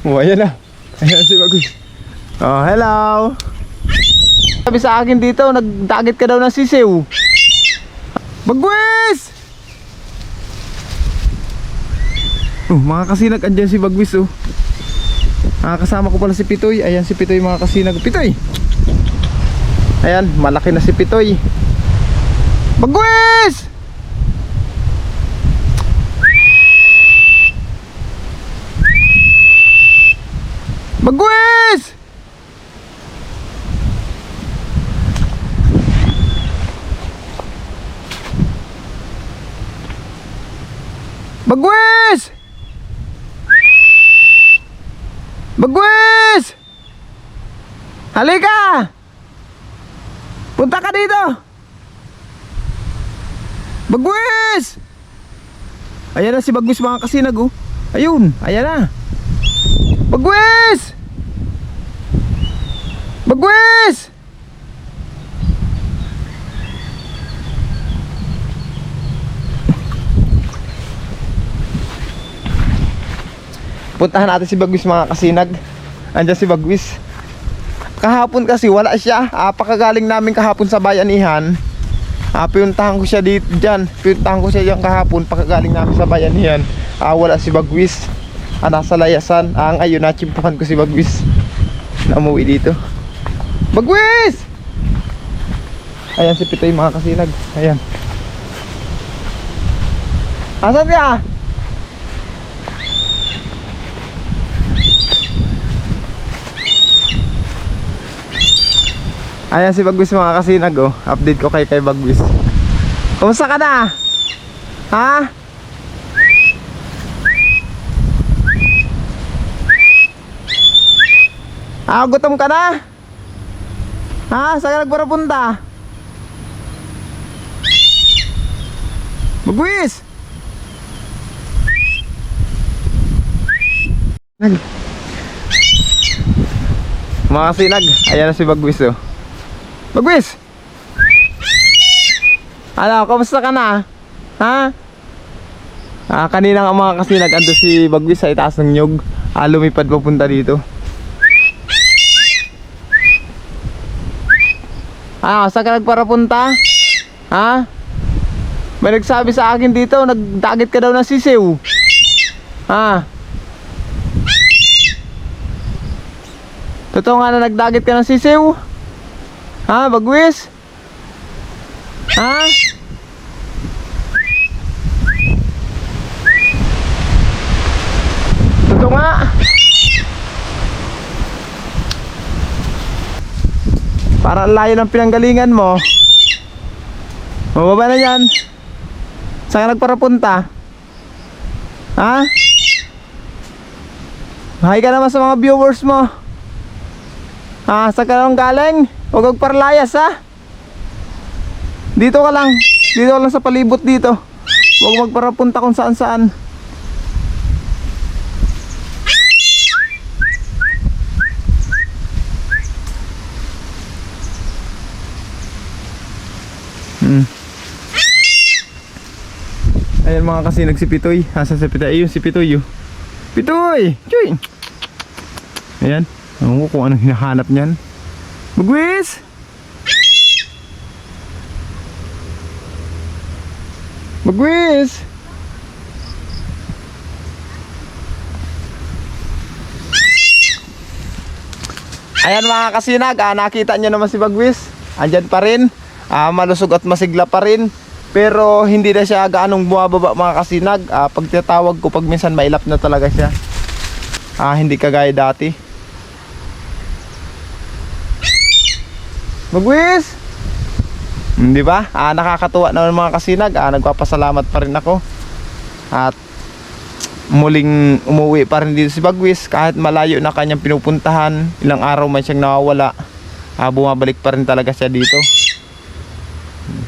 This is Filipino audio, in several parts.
Oh, ayan na. Ayan si Bagwis. Oh, hello. Sabi sa akin dito, nagdagit ka daw ng sisiw. Bagwis! Oh, mga kasinag, andyan si Bagwis oh. Kasama ko pala si Pitoy. Ayan si Pitoy mga kasinag. Pitoy! Ayan, malaki na si Pitoy. Bagwis! Bagwis! Bagwis! Bagwis! Halika! Punta ka dito! Bagwis! Ayan na si Bagwis mga kasinag oh. Ayun, ayan na. Bagwis! Bagwis! Puntahan natin si Bagwis mga kasinag. Andiyan si Bagwis. Kahapon kasi wala siya. Pakagaling namin kahapon sa bayanihan. Pinuntahan ko siya dito dyan. Pinuntahan ko siya dyan kahapon. Pakagaling namin sa bayanihan. Wala si Bagwis. Nasa layasan. Ngayon nachimpukan ko si Bagwis na umuwi dito. Bagwis! Ayan si Pitoy mga kasinag. Ayan. Asan siya? Ayan si Bagwis mga kasinag oh. Update ko kay Bagwis. Kumusta ka na? Ha? Gutom ka na? Saan ka nagparapunta? Bagwis! Mga kasinag, ayan na si Bagwis oh. Bagwis! Ano, kamusta ka na? Ha? Kanina nga mga kasinag, ando si Bagwis sa itaas ng nyug. Lumipad papunta dito. Saan ka nagparapunta? Ha? May nagsabi sa akin dito, nagdagit ka daw ng sisiw. Totoo nga na nagdagit ka ng sisiw? Bagwis? Totoo nga. Para layo ng pinanggalingan mo. Mababa na yan. Saan ka nagparapunta? Hi ka naman sa mga viewers mo. Saan ka lang galing? Huwag magparlayas ha. Dito ka lang. Dito ka lang sa palibot dito. Huwag magparapunta kung saan saan. Ayan mga kasinag si Pitoy. Asa si Pitoy? Ayun si Pitoy oh. Pitoy! Choy! Ayan. Ewan ko kung anong hinahanap niyan. Bagwis! Bagwis! Ayan mga kasinag, nakita nyo naman si Bagwis. Andyan pa rin. Malusog at masigla pa rin. Pero hindi na siya gaanong bumababa mga kasinag. Pag tinatawag ko, pag minsan mailap na talaga siya. Hindi kagaya dati. Bagwis! Di ba? Nakakatuwa naman mga kasinag. Nagpapasalamat pa rin ako. At muling umuwi pa rin dito si Bagwis. Kahit malayo na kanyang pinupuntahan, ilang araw man siyang nawawala, bumabalik pa rin talaga siya dito.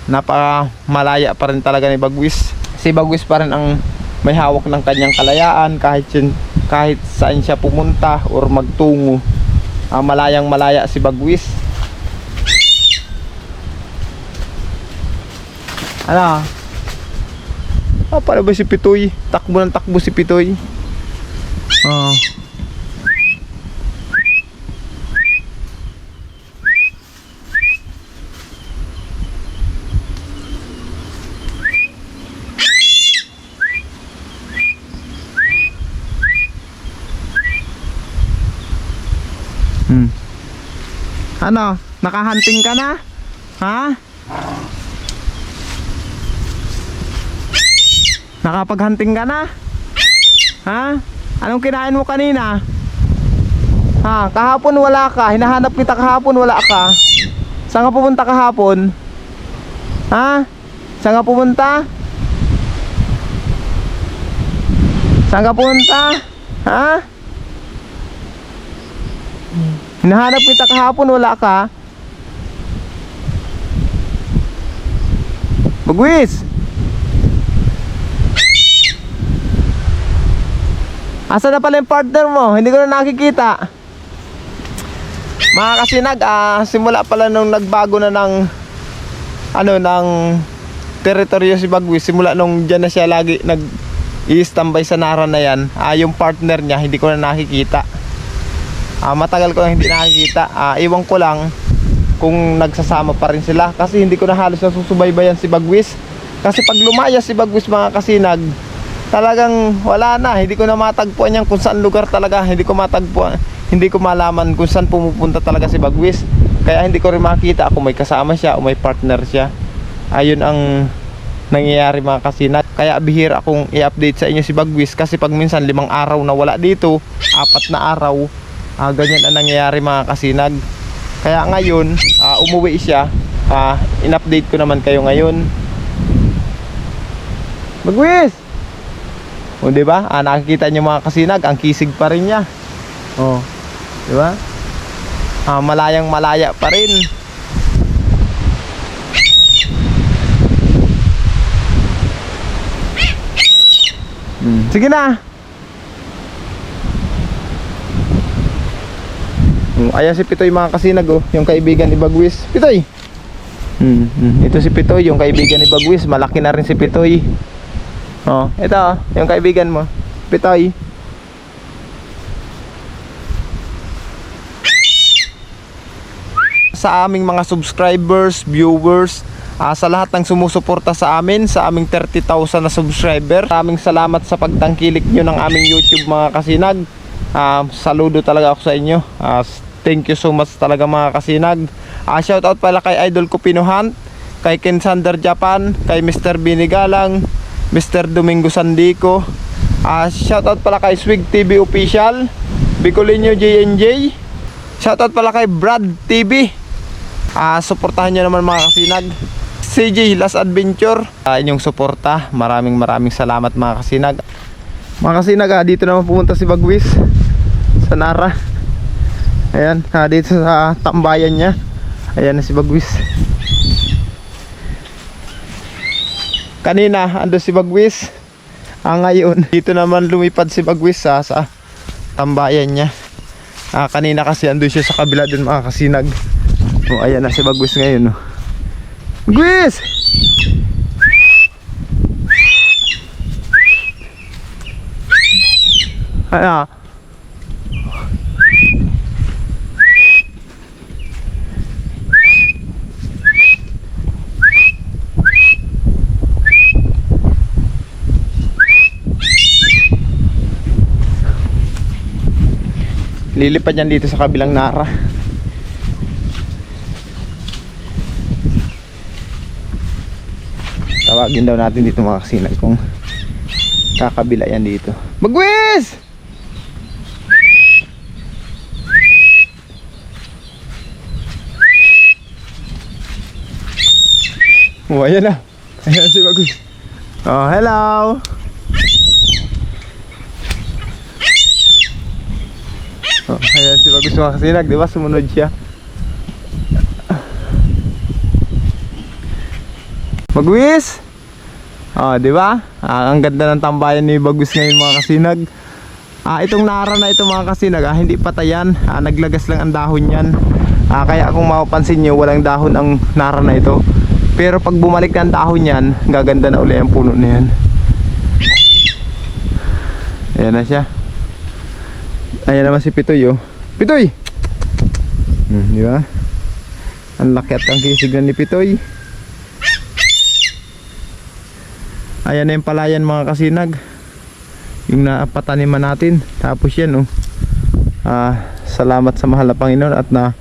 Napaka malaya pa rin talaga ni Bagwis. Si Bagwis pa rin ang may hawak ng kanyang kalayaan. Kahit saan siya pumunta or magtungo, malayang malaya si Bagwis. Ano? Para ba si Pitoy? Takbo ng takbo si Pitoy. Ano? Nakahunting ka na? Ha? Nakapag-hunting ka na? Ha? Anong kinain mo kanina? Ha? Kahapon wala ka. Hinahanap kita kahapon, wala ka. Saan ka pumunta kahapon? Ha? Saan ka pumunta? Saan ka pumunta? Ha? Hinahanap kita kahapon, wala ka. Bagwis! Asa na pala yung partner mo? Hindi ko na nakikita. Mga kasinag, simula pala nung nagbago na ng ng teritoryo si Bagwis, simula nung dyan na siya lagi nag-i-standby sa Nara na yan, yung partner niya hindi ko na nakikita. Matagal ko na hindi nakikita. Iwan ko lang kung nagsasama pa rin sila, kasi hindi ko na halos nasusubaybayan si Bagwis. Kasi pag lumaya si Bagwis, mga kasinag, talagang wala na. Hindi ko na matagpuan yan kung saan lugar talaga. Hindi ko matagpuan, hindi ko malaman kung saan pumupunta talaga si Bagwis. Kaya hindi ko rin makita kung may kasama siya o may partner siya. Ayun ang nangyayari, mga kasinag. Kaya bihira akong i-update sa inyo si Bagwis, kasi pag minsan 5 araw na wala dito, 4 na araw, ganyan ang nangyayari, mga kasinag. Kaya ngayon umuwi siya. In-update ko naman kayo ngayon. Bagwis! O, diba? Nakikita nyo, mga kasinag, ang kisig pa rin niya. O, diba? Malayang malaya pa rin. Sige na. Ayan si Pitoy, mga kasinag, yung kaibigan ni Bagwis. Pitoy! Ito si Pitoy, yung kaibigan ni Bagwis. Malaki na rin si Pitoy. Ito, yung kaibigan mo, Pitoy. Sa aming mga subscribers, viewers, sa lahat ng sumusuporta sa amin, sa aming 30,000 na subscriber, maraming salamat sa pagtangkilik nyo ng aming YouTube, mga kasinag. Saludo talaga ako sa inyo. Thank you so much talaga, mga kasinag. Shoutout pala kay Idol ko Pinuhan, kay Ken Sander Japan, kay Mr. Binigalang, Mr. Domingo Sandico. Shoutout pala kay Swig TV Official, Bicolinio JNJ. Shoutout pala kay Brad TV. Suportahan nyo naman, mga kasinag. CJ Last Adventure, inyong suporta. Maraming salamat, mga kasinag. Mga kasinag, dito naman pumunta si Bagwis sa Nara. Ayan, dito sa tambayan niya. Ayan na si Bagwis. Kanina ando si Bagwis. Ngayon dito naman lumipad si Bagwis sa tambayan niya. Kanina kasi ando siya sa kabila dun, mga kasinag. Ayan na si Bagwis ngayon. Bagwis! Ayan. Lilipad yan dito sa kabilang Nara. Tawagin daw natin dito, mga kasinag, kung kakabila yan dito. Bagwis! Ayan na. Ayan si Bagwis. Hello. Ayan si Bagwis, mga kasinag, diba? Sumunod siya. Bagwis! Diba? Ang ganda ng tambayan ni Bagwis ngayon, mga kasinag. Itong Nara na ito, mga kasinag, hindi patayan. Naglagas lang ang dahon yan. Kaya kung mapapansin nyo, walang dahon ang Nara na ito. Pero pag bumalik na ang dahon yan, gaganda na uli ang puno na yan. Ayan na siya. Ayan naman si Pitoy, Pitoy! Diba? Ang laki at ang kisig na ni Pitoy. Ayan na yung palayan, mga kasinag. Yung napataniman natin. Tapos yan, Salamat sa mahal na Panginoon at na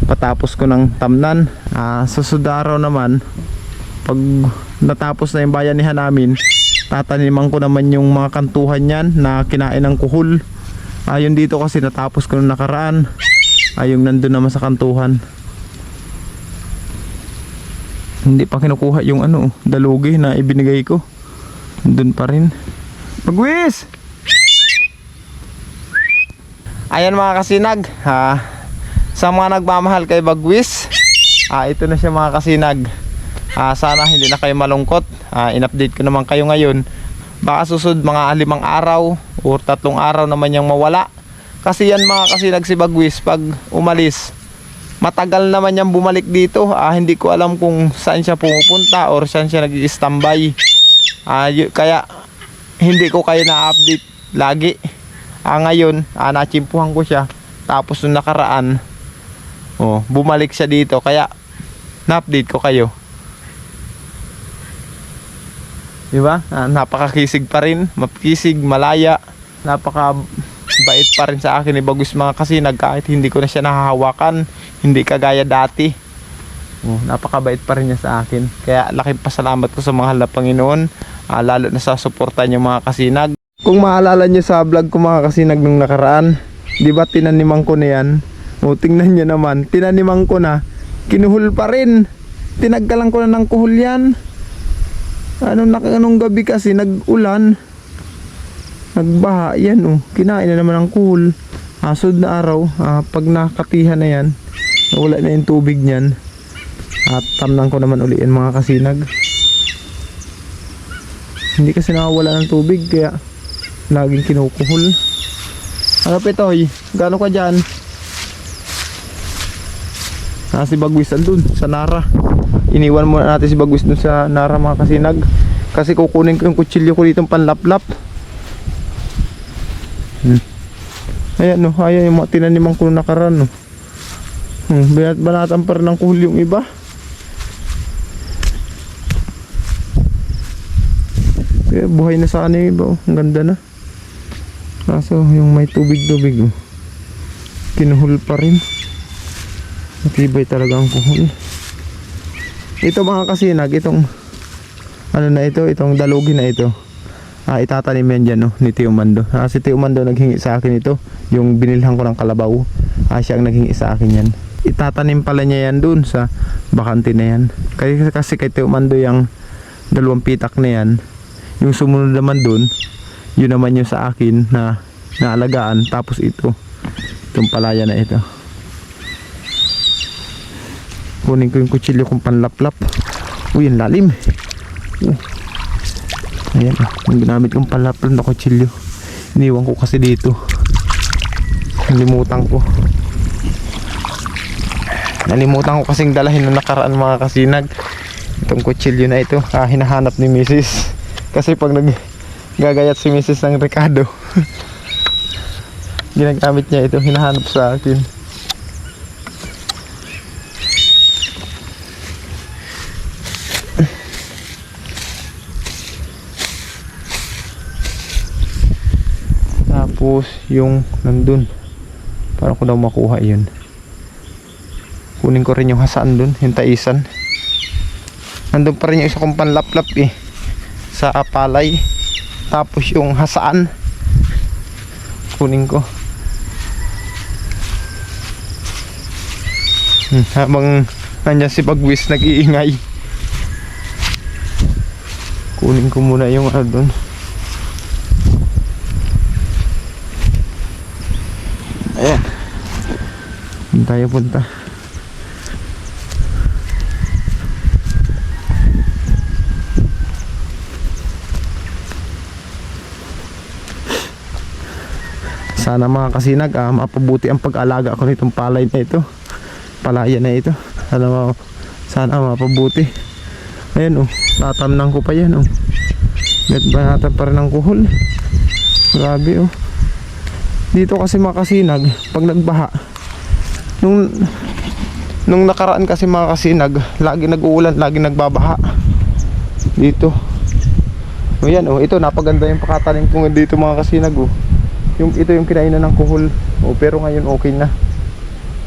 patapos ko ng tamnan. Susunod araw naman, pag natapos na yung bayanihan namin, tataniman ko naman yung mga kantuhan yan na kinain ng kuhol. Yung dito kasi natapos ko nung nakaraan, yung nandun naman sa kantuhan. Hindi pa kinukuha yung dalugi na ibinigay ko. Nandun pa rin. Bagwis! Ayan mga kasinag, sa mga nagmamahal kay Bagwis, ito na siya mga kasinag. Sana hindi na kayo malungkot. In-update ko naman kayo ngayon. Baka susunod mga 5 araw o 3 araw naman yung mawala. Kasi yan mga kasinag, si Bagwis pag umalis, matagal naman niyang bumalik dito. Hindi ko alam kung saan siya pumupunta or saan siya nag-i-standby. Kaya hindi ko kayo na-update lagi. Ngayon, nachimpuhan ko siya. Tapos nung nakaraan, bumalik siya dito. Kaya na-update ko kayo. Diba? Napakakisig pa rin. Mapkisig, malaya. Napakabait pa rin sa akin ni Bagwis mga kasinag. Kahit hindi ko na siya nahahawakan, hindi kagaya dati. Napakabait pa rin niya sa akin. Kaya laking pasalamat ko sa mahal na Panginoon. Lalo na sa suporta niyo mga kasinag. Kung maalala niyo sa vlog ko mga kasinag nung nakaraan, di ba tinaniman ko na yan? Tingnan niyo naman, tinaniman ko na, kinuhol pa rin. Tinagkalan ko na ng kuhol yan. Anong gabi kasi nag-ulan, nagbaha yan, kinain na naman ang kuhol. Sunod na araw, pag nakatihan na yan, wala na yung tubig niyan, at tamnan ko naman uli yan mga kasinag. Hindi kasi nakawala ng tubig, kaya laging kinukuhol. Petoy, gaano ka dyan? Si Bagwis andun sa Nara. Iniwan muna natin si Bagwis dun sa Nara mga kasinag, kasi kukunin ko yung kutsilyo ko ditong panlaplap. Ayan ayan yung mga tinaniman ko nakaraan. Banatan pa rin ng kuhol yung iba. Kaya buhay na sana yung iba. Ang ganda na. Kaso yung may tubig-tubig, kinuhol pa rin. Matibay talaga ang kuhol. Ito mga kasinag, itong itong dalugi na ito, itatanim yan dyan ni Tio Mando. Si Tio Mando naghingi sa akin ito, yung binilhan ko ng kalabaw. Siya ang naghingi sa akin yan. Itatanim pala niya yan dun sa bakante na yan. Kasi kay Tio Mando yung 2 pitak na yan. Yung sumunod naman dun, yun naman yung sa akin na naalagaan. Tapos itong palaya na ito, kunin ko yung kutsilyo kong panlaplap. Ang lalim. Ayan, yung ginamit kong panlaplap na kutsilyo, iniwan ko kasi dito. Nalimutan ko kasing dalahin na nakaraan mga kasinag. Itong kutsilyo na ito, hinahanap ni Mrs. Kasi pag naggagayat si Mrs. ng Ricardo, ginagamit niya ito, hinahanap sa akin. Tapos yung nandun, parang ko daw makuha yun. Kunin ko rin yung hasaan dun, yung taisan. Nandun pa rin yung isa kong panlaplap sa palay. Tapos yung hasaan, kunin ko. Habang nandyan si Bagwis nag-iingay, kunin ko muna yung dun. Ayan, saan tayo punta? Sana mga kasinag, mapabuti ang pag-alaga ko nitong palay na ito, palaya na ito. Sana mapabuti. Ayan tatamnan ko pa yan banatan pa rin ng kuhol. Grabe dito kasi mga kasinag, pag nagbaha, nung nakaraan kasi mga kasinag, lagi nag-uulan, lagi nagbabaha dito. Ayan ito napaganda yung pakatanim ko dito mga kasinag. Ito yung kinainan ng kuhol. Pero ngayon okay na.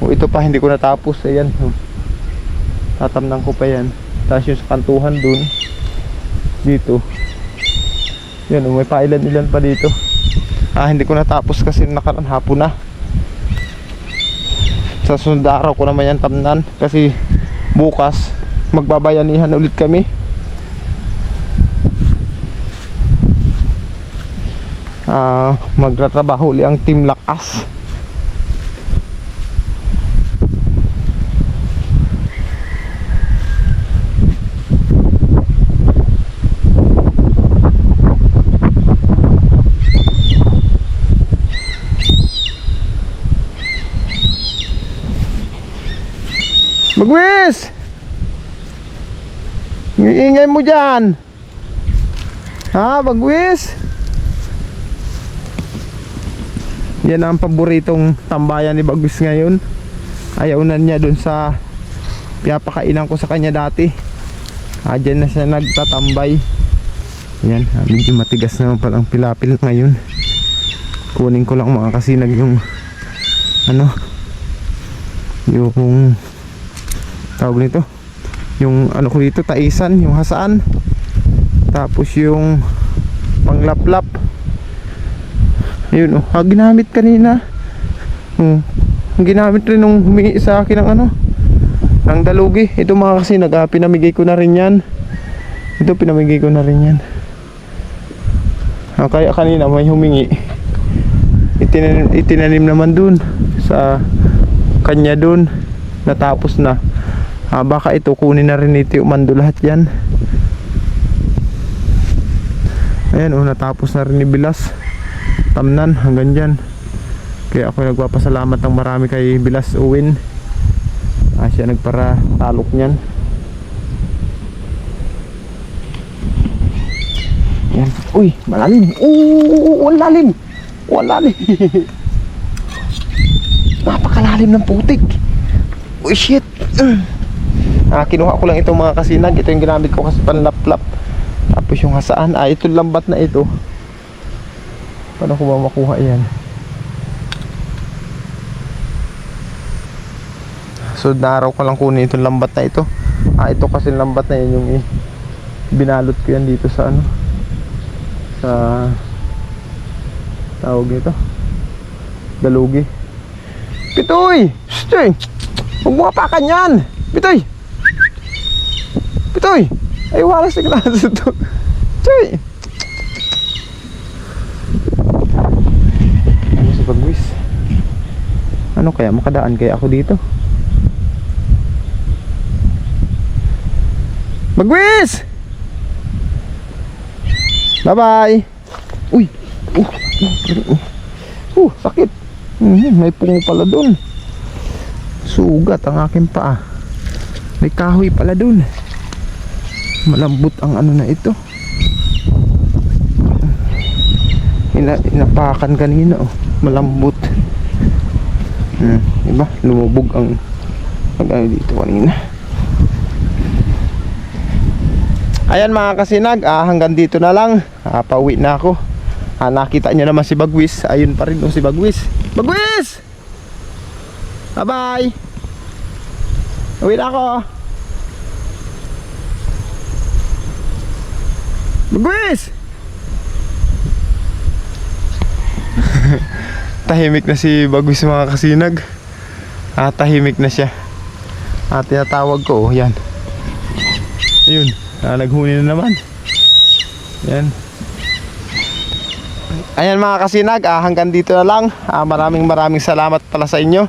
Ito pa hindi ko natapos. Ayan. Tatamnan ko pa yan. Tapos yung sa kantuhan dun. Dito. Yan, may pailan-ilan pa dito. Hindi ko natapos kasi nakaraan hapon na. Sa sunod araw ko naman yan tamnan. Kasi bukas magbabayanihan ulit kami. Magtatrabaho ulit ang Team Lakas. Bagwis! Iingay mo dyan! Bagwis! Yan ang paboritong tambayan ni Bagwis ngayon. Ayaw na niya dun sa pinapakainan ko sa kanya dati. Dyan na siya nagtatambay. Yan, medyo matigas naman palang pilapil ngayon. Kunin ko lang mga kasinag yung yung tawag nito, yung ko dito, taisan, yung hasaan, tapos yung panglaplap. Ayun ginamit kanina. Ginamit rin nung humingi sa akin ng ng dalugi. Ito mga kasi pinamigay ko na rin yan. Pinamigay ko na rin yan. Kaya kanina may humingi, itinanim naman dun sa kanya dun, natapos na. Baka ito kunin na rin ito yung mando lahat yan. Ayan natapos na rin ni Bilas tamnan hanggang dyan. Kaya ako nagpapasalamat ng marami kay Bilas Uwin. Siya nagpara talok nyan. Yan. Uy, malalim. Malalim. Malalim. Napakalalim ng putik. Uy, shit. Kinuha ko lang itong mga kasinag. Ito yung ginamit ko kasi panlaplap. Tapos yung hasaan. Ito lambat na ito. Paano ko ba makuha yan? So naraw ko lang kunin itong lambat na ito. Ito kasi lambat na yun yung binalot ko yan dito sa sa tawag nito, dalugi. Pitoy! Pitoy! Huwag mo kapakan yan! Pitoy! Pitoy! Ay walas na klase ito. Pitoy! Sa Bagwis, kaya makadaan kaya ako dito? Bagwis! Bye bye! Uy! Sakit! May pungo pala dun. Sugat ang aking paa. May kahoy pala dun. Malambot ang na ito. Inapakan kanina malambot. Diba? Lumubog ang dito kanina. Ayan mga kasinag, hanggang dito na lang. Pauwi na ako. Nakita nyo naman si Bagwis. Ayun pa rin si Bagwis. Bagwis! Bye bye! Uwi na ako. Bagwis! Tahimik na si Bagwis mga kasinag. Tahimik na siya. Tinatawag ko, yan. Ayun, naghuni na naman. Yan. Ayan mga kasinag, hanggang dito na lang. Maraming salamat pala sa inyo.